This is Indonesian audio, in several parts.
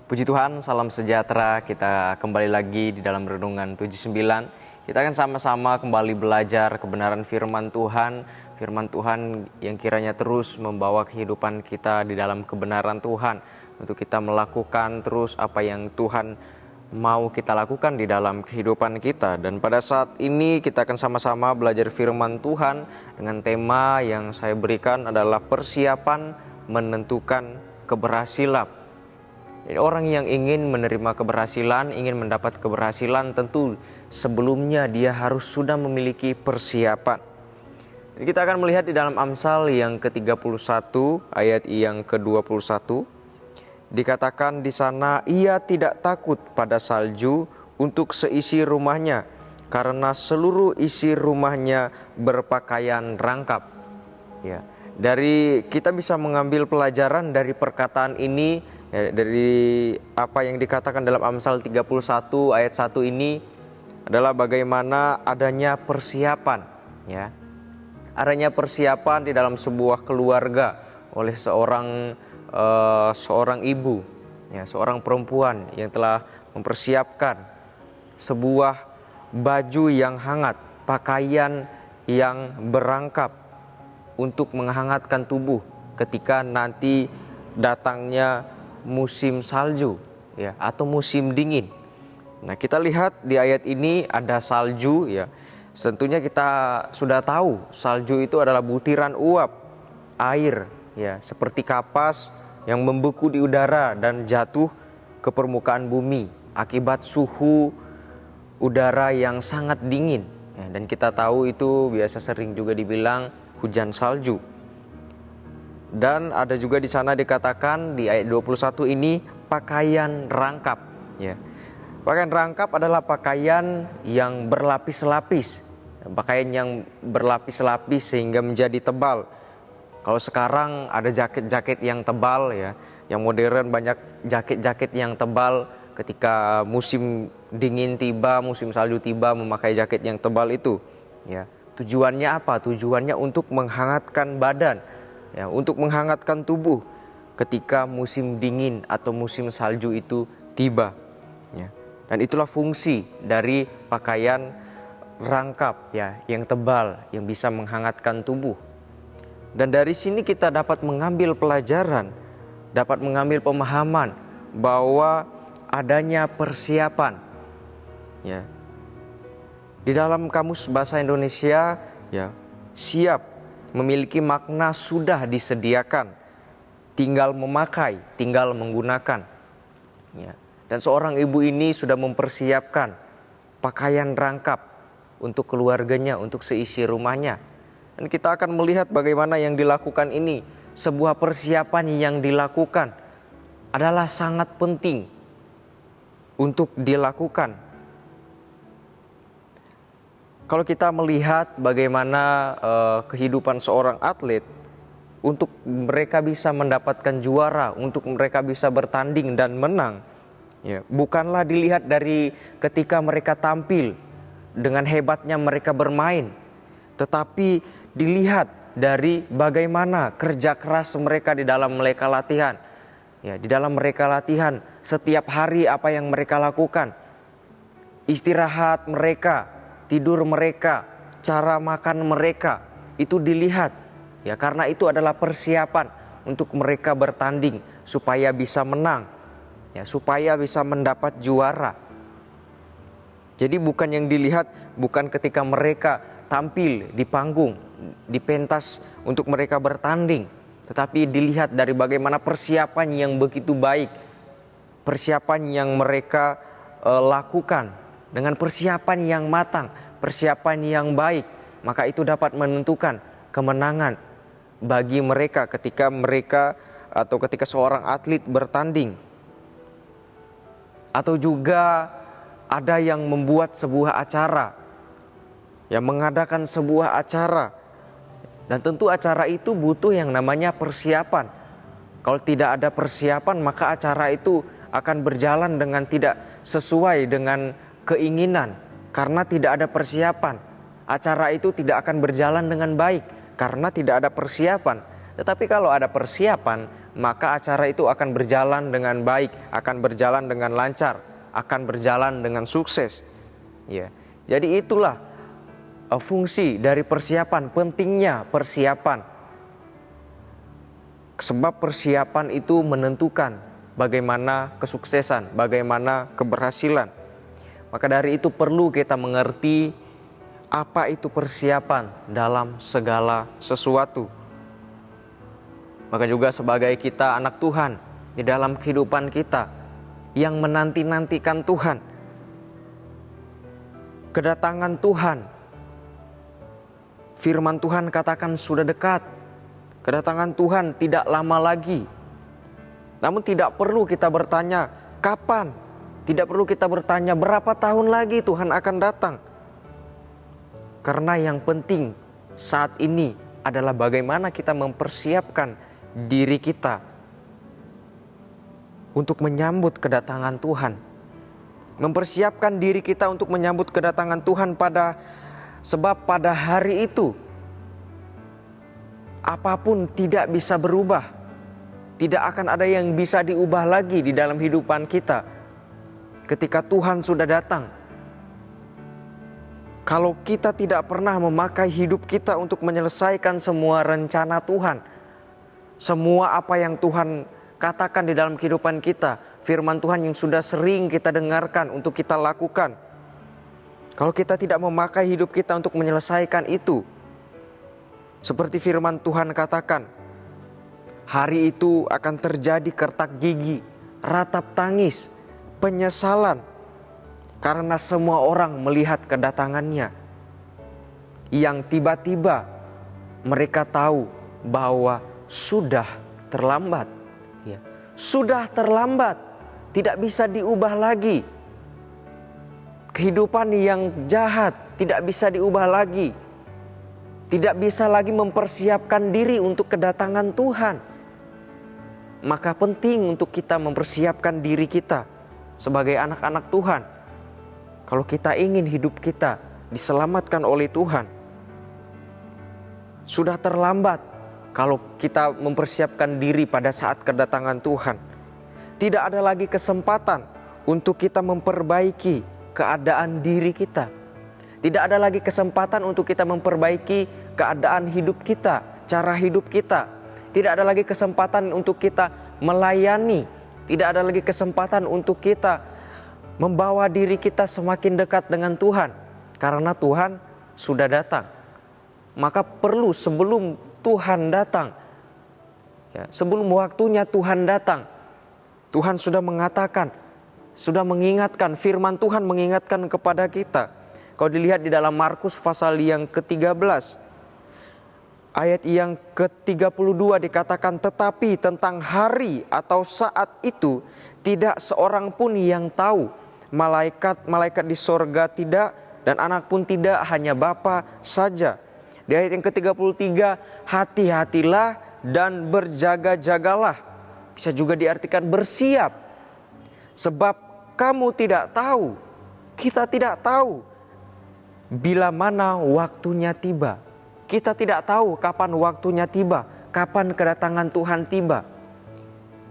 Puji Tuhan, salam sejahtera. Kita kembali lagi di dalam Renungan 79. Kita akan sama-sama kembali belajar kebenaran firman Tuhan. Firman Tuhan yang kiranya terus membawa kehidupan kita di dalam kebenaran Tuhan. Untuk kita melakukan terus apa yang Tuhan mau kita lakukan di dalam kehidupan kita. Dan pada saat ini kita akan sama-sama belajar firman Tuhan dengan tema yang saya berikan adalah persiapan menentukan keberhasilan. Jadi orang yang ingin menerima keberhasilan, ingin mendapat keberhasilan, tentu sebelumnya dia harus sudah memiliki persiapan. Jadi kita akan melihat di dalam Amsal yang ke-31 ayat yang ke-21. Dikatakan di sana, ia tidak takut pada salju untuk seisi rumahnya, karena seluruh isi rumahnya berpakaian rangkap. Ya, dari kita bisa mengambil pelajaran dari perkataan ini. Ya, dari apa yang dikatakan dalam Amsal 31 ayat 1 ini adalah bagaimana adanya persiapan, ya. Adanya persiapan di dalam sebuah keluarga oleh seorang ibu, ya, seorang perempuan yang telah mempersiapkan sebuah baju yang hangat, pakaian yang berangkap untuk menghangatkan tubuh ketika nanti datangnya musim salju, ya, atau musim dingin. Nah, kita lihat di ayat ini ada salju, ya. Tentunya kita sudah tahu salju itu adalah butiran uap air, ya, seperti kapas yang membeku di udara dan jatuh ke permukaan bumi akibat suhu udara yang sangat dingin, ya, dan kita tahu itu biasa sering juga dibilang hujan salju. Dan ada juga di sana dikatakan di ayat 21 ini pakaian rangkap, ya. Pakaian rangkap adalah pakaian yang berlapis-lapis. Pakaian yang berlapis-lapis sehingga menjadi tebal. Kalau sekarang ada jaket-jaket yang tebal, ya. Yang modern banyak jaket-jaket yang tebal. Ketika musim dingin tiba, musim salju tiba, memakai jaket yang tebal itu, ya. Tujuannya apa? Tujuannya untuk menghangatkan badan, ya, untuk menghangatkan tubuh ketika musim dingin atau musim salju itu tiba, ya. Dan itulah fungsi dari pakaian rangkap, ya, yang tebal yang bisa menghangatkan tubuh. Dan dari sini kita dapat mengambil pelajaran, dapat mengambil pemahaman bahwa adanya persiapan, ya. Di dalam Kamus Bahasa Indonesia, ya, siap memiliki makna sudah disediakan, tinggal memakai, tinggal menggunakan, ya. Dan seorang ibu ini sudah mempersiapkan pakaian rangkap untuk keluarganya, untuk seisi rumahnya. Dan kita akan melihat bagaimana yang dilakukan ini, sebuah persiapan yang dilakukan adalah sangat penting untuk dilakukan. Kalau kita melihat bagaimana kehidupan seorang atlet, untuk mereka bisa mendapatkan juara, untuk mereka bisa bertanding dan menang, ya, bukanlah dilihat dari ketika mereka tampil dengan hebatnya mereka bermain, tetapi dilihat dari bagaimana kerja keras mereka di dalam mereka latihan, ya, di dalam mereka latihan setiap hari apa yang mereka lakukan, istirahat mereka, tidur mereka, cara makan mereka, itu dilihat, ya, karena itu adalah persiapan untuk mereka bertanding supaya bisa menang, ya, supaya bisa mendapat juara. Jadi bukan yang dilihat bukan ketika mereka tampil di panggung, di pentas untuk mereka bertanding, tetapi dilihat dari bagaimana persiapan yang begitu baik, persiapan yang mereka lakukan. Dengan persiapan yang matang, persiapan yang baik, maka itu dapat menentukan kemenangan bagi mereka ketika mereka atau ketika seorang atlet bertanding. Atau juga ada yang membuat sebuah acara, yang mengadakan sebuah acara, dan tentu acara itu butuh yang namanya persiapan. Kalau tidak ada persiapan, maka acara itu akan berjalan dengan tidak sesuai dengan keinginan. Karena tidak ada persiapan, acara itu tidak akan berjalan dengan baik karena tidak ada persiapan. Tetapi kalau ada persiapan, maka acara itu akan berjalan dengan baik, akan berjalan dengan lancar, akan berjalan dengan sukses. Ya. Jadi itulah fungsi dari persiapan, pentingnya persiapan. Sebab persiapan itu menentukan bagaimana kesuksesan, bagaimana keberhasilan. Maka dari itu perlu kita mengerti apa itu persiapan dalam segala sesuatu. Maka juga sebagai kita anak Tuhan, di dalam kehidupan kita yang menanti-nantikan Tuhan, kedatangan Tuhan. Firman Tuhan katakan sudah dekat. Kedatangan Tuhan tidak lama lagi. Namun tidak perlu kita bertanya kapan. Tidak perlu kita bertanya berapa tahun lagi Tuhan akan datang. Karena yang penting saat ini adalah bagaimana kita mempersiapkan diri kita untuk menyambut kedatangan Tuhan. Mempersiapkan diri kita untuk menyambut kedatangan Tuhan sebab pada hari itu apapun tidak bisa berubah. Tidak akan ada yang bisa diubah lagi di dalam kehidupan kita ketika Tuhan sudah datang. Kalau kita tidak pernah memakai hidup kita untuk menyelesaikan semua rencana Tuhan, semua apa yang Tuhan katakan di dalam kehidupan kita, firman Tuhan yang sudah sering kita dengarkan untuk kita lakukan. Kalau kita tidak memakai hidup kita untuk menyelesaikan itu, seperti firman Tuhan katakan, hari itu akan terjadi kertak gigi, ratap tangis, penyesalan, karena semua orang melihat kedatangannya. Yang tiba-tiba mereka tahu bahwa sudah terlambat. Ya, sudah terlambat, tidak bisa diubah lagi. Kehidupan yang jahat tidak bisa diubah lagi. Tidak bisa lagi mempersiapkan diri untuk kedatangan Tuhan. Maka penting untuk kita mempersiapkan diri kita sebagai anak-anak Tuhan. Kalau kita ingin hidup kita diselamatkan oleh Tuhan, sudah terlambat kalau kita mempersiapkan diri pada saat kedatangan Tuhan. Tidak ada lagi kesempatan untuk kita memperbaiki keadaan diri kita. Tidak ada lagi kesempatan untuk kita memperbaiki keadaan hidup kita, cara hidup kita. Tidak ada lagi kesempatan untuk kita melayani. Tidak ada lagi kesempatan untuk kita membawa diri kita semakin dekat dengan Tuhan. Karena Tuhan sudah datang. Maka perlu sebelum Tuhan datang, ya, sebelum waktunya Tuhan datang, Tuhan sudah mengatakan, sudah mengingatkan, firman Tuhan mengingatkan kepada kita. Kalau dilihat di dalam Markus pasal yang ke-13, ayat yang ke-32 dikatakan, tetapi tentang hari atau saat itu tidak seorang pun yang tahu, malaikat di sorga tidak, dan anak pun tidak, hanya Bapa saja. Di ayat yang ke-33, hati-hatilah dan berjaga-jagalah. Bisa juga diartikan bersiap. Sebab kamu tidak tahu, kita tidak tahu bila mana waktunya tiba. Kita tidak tahu kapan waktunya tiba, kapan kedatangan Tuhan tiba.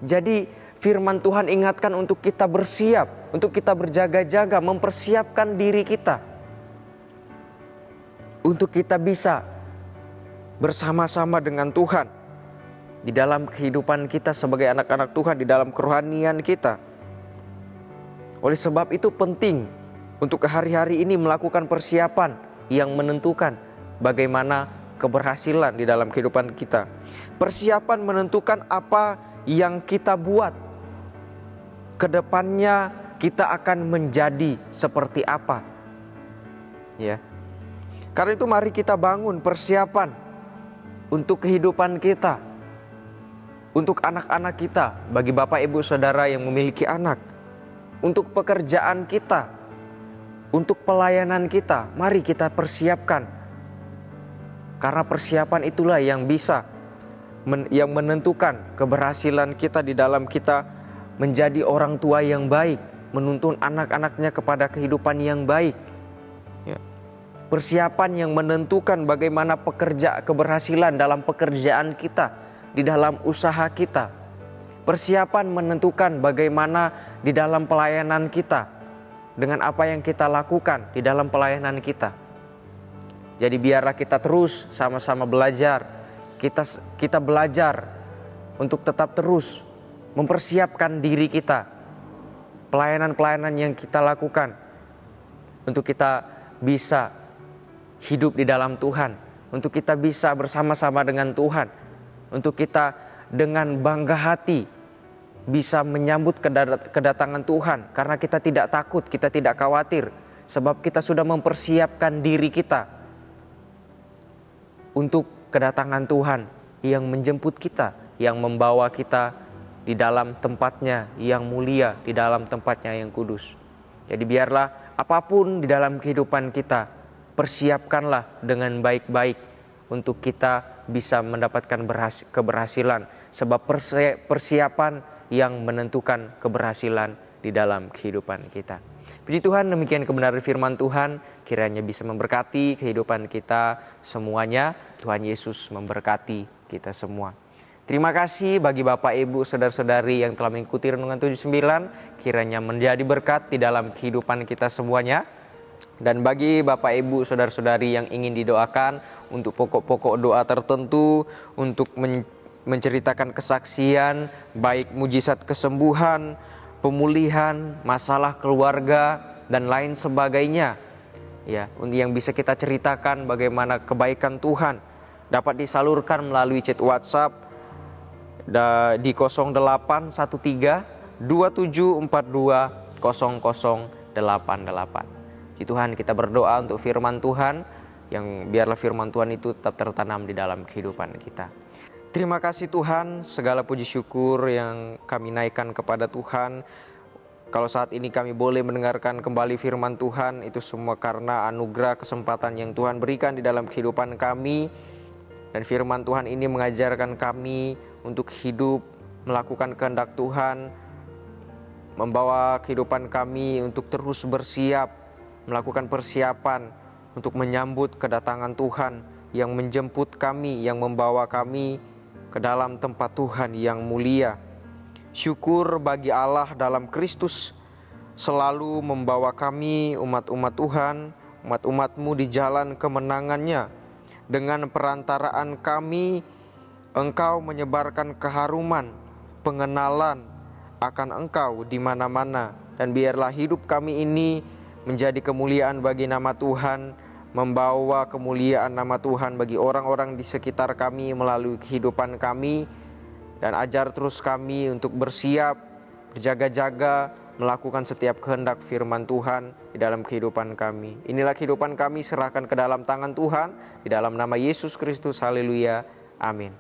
Jadi firman Tuhan ingatkan untuk kita bersiap, untuk kita berjaga-jaga, mempersiapkan diri kita. Untuk kita bisa bersama-sama dengan Tuhan di dalam kehidupan kita sebagai anak-anak Tuhan, di dalam kerohanian kita. Oleh sebab itu penting untuk hari-hari ini melakukan persiapan yang menentukan bagaimana keberhasilan di dalam kehidupan kita. Persiapan menentukan apa yang kita buat. Kedepannya kita akan menjadi seperti apa. Ya. Karena itu mari kita bangun persiapan untuk kehidupan kita. Untuk anak-anak kita, bagi Bapak Ibu Saudara yang memiliki anak. Untuk pekerjaan kita, untuk pelayanan kita, mari kita persiapkan. Karena persiapan itulah yang bisa yang menentukan keberhasilan kita di dalam kita menjadi orang tua yang baik, menuntun anak-anaknya kepada kehidupan yang baik. Ya. Persiapan yang menentukan bagaimana keberhasilan dalam pekerjaan kita, di dalam usaha kita. Persiapan menentukan bagaimana di dalam pelayanan kita, dengan apa yang kita lakukan di dalam pelayanan kita. Jadi biarlah kita terus sama-sama belajar. Kita belajar untuk tetap terus mempersiapkan diri kita, pelayanan-pelayanan yang kita lakukan, untuk kita bisa hidup di dalam Tuhan, untuk kita bisa bersama-sama dengan Tuhan, untuk kita dengan bangga hati bisa menyambut kedatangan Tuhan, karena kita tidak takut, kita tidak khawatir, sebab kita sudah mempersiapkan diri kita untuk kedatangan Tuhan yang menjemput kita, yang membawa kita di dalam tempatnya yang mulia, di dalam tempatnya yang kudus. Jadi biarlah apapun di dalam kehidupan kita, persiapkanlah dengan baik-baik untuk kita bisa mendapatkan keberhasilan. Sebab persiapan yang menentukan keberhasilan di dalam kehidupan kita. Puji Tuhan, demikian kebenaran firman Tuhan, kiranya bisa memberkati kehidupan kita semuanya. Tuhan Yesus memberkati kita semua. Terima kasih bagi Bapak, Ibu, Saudara-saudari yang telah mengikuti Renungan 79, kiranya menjadi berkat di dalam kehidupan kita semuanya. Dan bagi Bapak, Ibu, Saudara-saudari yang ingin didoakan untuk pokok-pokok doa tertentu, untuk menceritakan kesaksian, baik mujizat kesembuhan, pemulihan, masalah keluarga, dan lain sebagainya, ya, yang bisa kita ceritakan bagaimana kebaikan Tuhan, dapat disalurkan melalui chat WhatsApp di 0813 2742 0088. Tuhan, kita berdoa untuk firman Tuhan, yang biarlah firman Tuhan itu tetap tertanam di dalam kehidupan kita. Terima kasih Tuhan, segala puji syukur yang kami naikkan kepada Tuhan. Kalau saat ini kami boleh mendengarkan kembali firman Tuhan, itu semua karena anugerah kesempatan yang Tuhan berikan di dalam kehidupan kami. Dan firman Tuhan ini mengajarkan kami untuk hidup, melakukan kehendak Tuhan, membawa kehidupan kami untuk terus bersiap, melakukan persiapan untuk menyambut kedatangan Tuhan yang menjemput kami, yang membawa kami ke dalam tempat Tuhan yang mulia. Syukur bagi Allah dalam Kristus selalu membawa kami umat-umat Tuhan, umat-umat-Mu di jalan kemenangannya. Dengan perantaraan kami, Engkau menyebarkan keharuman, pengenalan akan Engkau di mana-mana. Dan biarlah hidup kami ini menjadi kemuliaan bagi nama Tuhan, membawa kemuliaan nama Tuhan bagi orang-orang di sekitar kami melalui kehidupan kami. Dan ajar terus kami untuk bersiap, berjaga-jaga, melakukan setiap kehendak firman Tuhan di dalam kehidupan kami. Inilah kehidupan kami, serahkan ke dalam tangan Tuhan, di dalam nama Yesus Kristus, haleluya, amin.